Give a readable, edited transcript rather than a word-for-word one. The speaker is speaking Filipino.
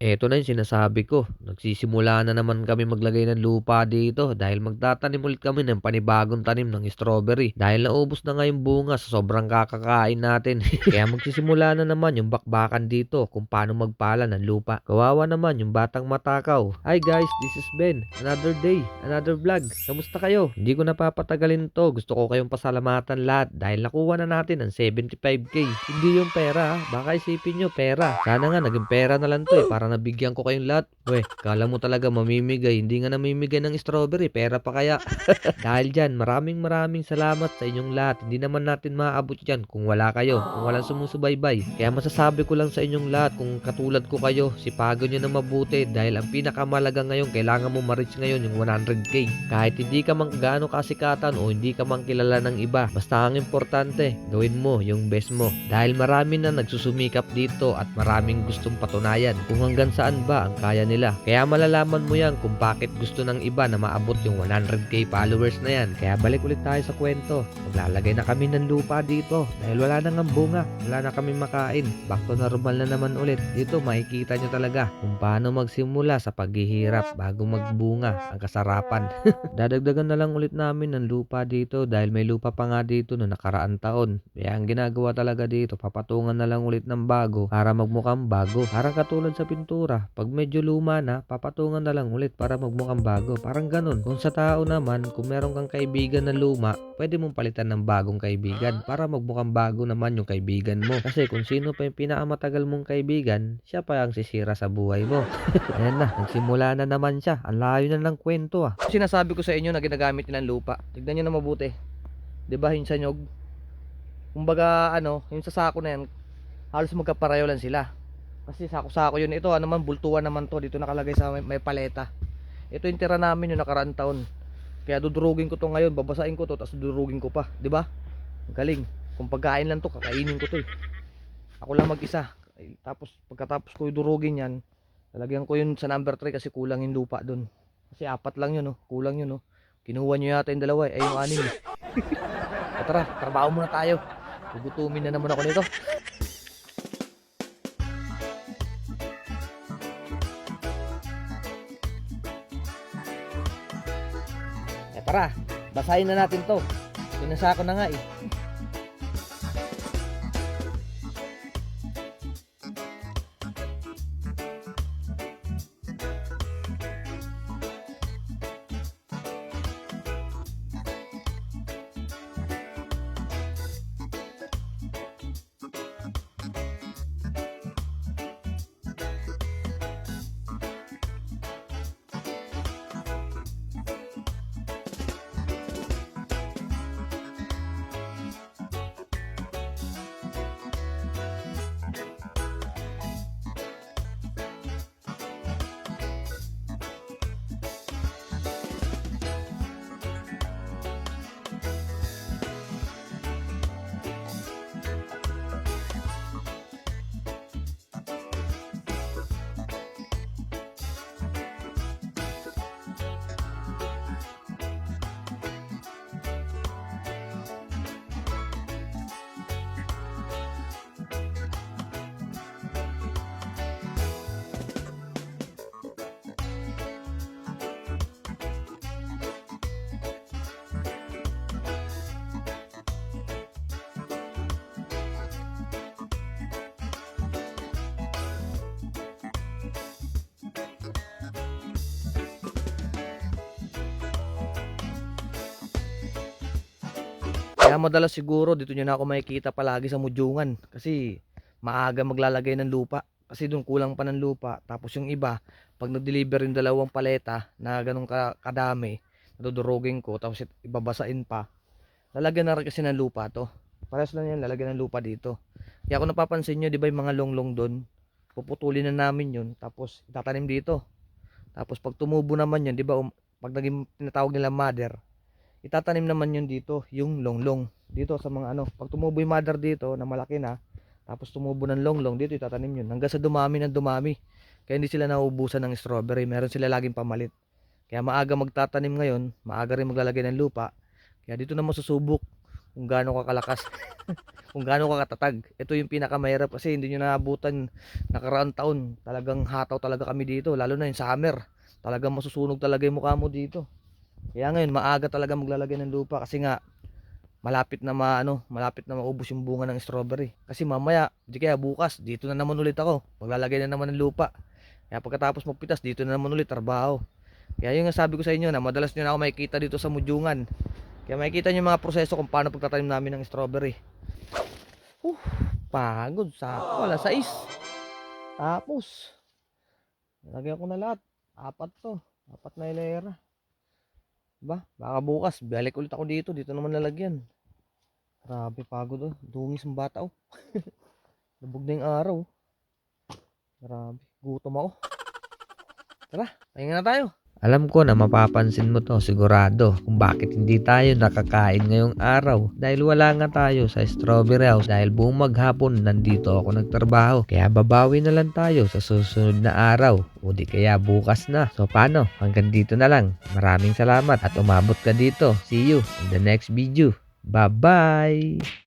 Eto na yung sinasabi ko, nagsisimula na naman kami maglagay ng lupa dito dahil magtatanim ulit kami ng panibagong tanim ng strawberry dahil naubos na nga yung bunga sa sobrang kakakain natin. Kaya magsisimula na naman yung bakbakan dito kung paano magpala ng lupa. Kawawa naman yung batang matakaw. Hi guys, this is Ben. Another day, another vlog. Kamusta kayo? Hindi ko napapatagalin to. Gusto ko kayong pasalamatan lahat dahil nakuha na natin ang 75k. Hindi yung pera, baka isipin nyo pera. Sana nga naging pera na lang to para nabigyan ko kayong lahat. Weh, kala mo talaga mamimigay. Hindi nga namimigay ng strawberry. Pera pa kaya? Dahil dyan, maraming salamat sa inyong lahat. Hindi naman natin maaabot dyan kung wala kayo. Kung walang sumusubaybay. Kaya masasabi ko lang sa inyong lahat, kung katulad ko kayo, sipagan nyo na mabuti. Dahil ang pinakamalaga ngayon, kailangan mo ma-reach ngayon yung 100k. Kahit hindi ka man gaano kasikatan o hindi ka man kilala ng iba. Basta ang importante, gawin mo yung best mo. Dahil marami na nagsusumikap dito at maraming gustong patunayan kung hanggang saan ba ang kaya nila. Kaya malalaman mo yan kung bakit gusto ng iba na maabot yung 100k followers na yan. Kaya balik ulit tayo sa kwento. Maglalagay na kami ng lupa dito dahil wala na nga bunga. Wala na kami makain. Back to normal na naman ulit. Dito makikita nyo talaga kung paano magsimula sa paghihirap bago magbunga ang kasarapan. Dadagdagan na lang ulit namin ng lupa dito dahil may lupa pa nga dito no nakaraan taon. Kaya ang ginagawa talaga dito, papatungan na lang ulit ng bago para magmukhang bago. Parang katulad sa pintura, pag medyo luma na, papatungan na lang ulit para magmukhang bago. Parang ganun. Kung sa tao naman, kung meron kang kaibigan na luma, pwede mong palitan ng bagong kaibigan para magmukhang bago naman yung kaibigan mo. Kasi kung sino pa yung pinakamatagal mong kaibigan, siya pa ang sisira sa buhay mo. Ayan na, nagsimula na naman siya. Ang layo na ng kwento ah. Sinasabi ko sa inyo na ginagamit nilang lupa. Tignan nyo na mabuti. 'Di ba yung sa nyog? Kumbaga yung sa sako na yan, halos magkapareho lang sila. Kasi sako-sako yun. Ito naman bultuhan naman to. Dito nakalagay sa may paleta. Ito yung tira namin yung nakaraan taon. Kaya dudurugin ko to ngayon, babasain ko to, tapos dudurugin ko pa, 'di ba? Galing. Kung pagkain lang to, kakainin ko to eh. Ako lang mag-isa. Tapos pagkatapos ko durugin yan, lalagyan ko yun sa number 3 kasi kulang yung lupa doon. Kasi 4 lang yun, oh. Kulang yun, oh. Kinuha nyo yata yung dalawa eh. Ay yung 6 eh. Tara, trabaho muna tayo. Gugutumin na naman ako nito. Tara, basahin na natin to. Pinasa ko na nga eh. Kaya madalas siguro dito nyo na ako makikita palagi sa Mudjungan kasi maaga maglalagay ng lupa kasi doon kulang pa ng lupa. Tapos yung iba, pag nag-deliver yung dalawang paleta na ganun kadami, nadudurugin ko tapos ibabasain pa, lalagyan na rin kasi ng lupa to. Parehas lang yan, lalagyan ng lupa dito. Kaya kung napapansin nyo, di ba yung mga longlong doon, puputulin na namin yun tapos itatanim dito. Tapos pag tumubo naman yun, di ba, pag naging tinatawag nila mother, itatanim naman yun dito, yung longlong. Dito sa mga pag tumubo yung mother dito na malaki na, tapos tumubo ng longlong, dito itatanim yun. Hanggang sa dumami ng dumami. Kaya hindi sila nauubusan ng strawberry. Meron sila laging pamalit. Kaya maaga magtatanim ngayon, maaga rin maglalagay ng lupa. Kaya dito na masusubok kung gaano ka kalakas, kung gaano ka katatag. Ito yung pinakamahirap kasi hindi nyo naabutan nakaraang taon. Talagang hataw talaga kami dito, lalo na yung summer. Talagang masusunog talaga yung mukha mo dito. Kaya ngayon maaga talaga maglalagay ng lupa kasi nga malapit na maubos yung bunga ng strawberry. Kasi mamaya, di kaya bukas, dito na naman ulit ako. Maglalagay na naman ng lupa. Kaya pagkatapos magpitas, dito na naman ulit trabaho. Kaya yun nga sabi ko sa inyo na madalas nyo na ako makikita dito sa Mudyungan. Kaya makikita nyo yung mga proseso kung paano pagtatanim namin ng strawberry. Uh, Pagod. Sakto, alas 6. Tapos, lagyan ko na lahat. Apat to. Apat na hilera. Baka bukas, balik ulit ako dito. Dito naman lalagyan. Grabe, pagod oh. Dungis ang bata oh. Lubog na yung araw. Grabe, gutom ako. Tara, pahinga na tayo. Alam ko na mapapansin mo to sigurado kung bakit hindi tayo nakakain ngayong araw. Dahil wala nga tayo sa strawberry house dahil buong maghapon nandito ako nagtrabaho. Kaya babawi na lang tayo sa susunod na araw o di kaya bukas na. So paano? Hanggang dito na lang. Maraming salamat at umabot ka dito. See you in the next video. Bye-bye!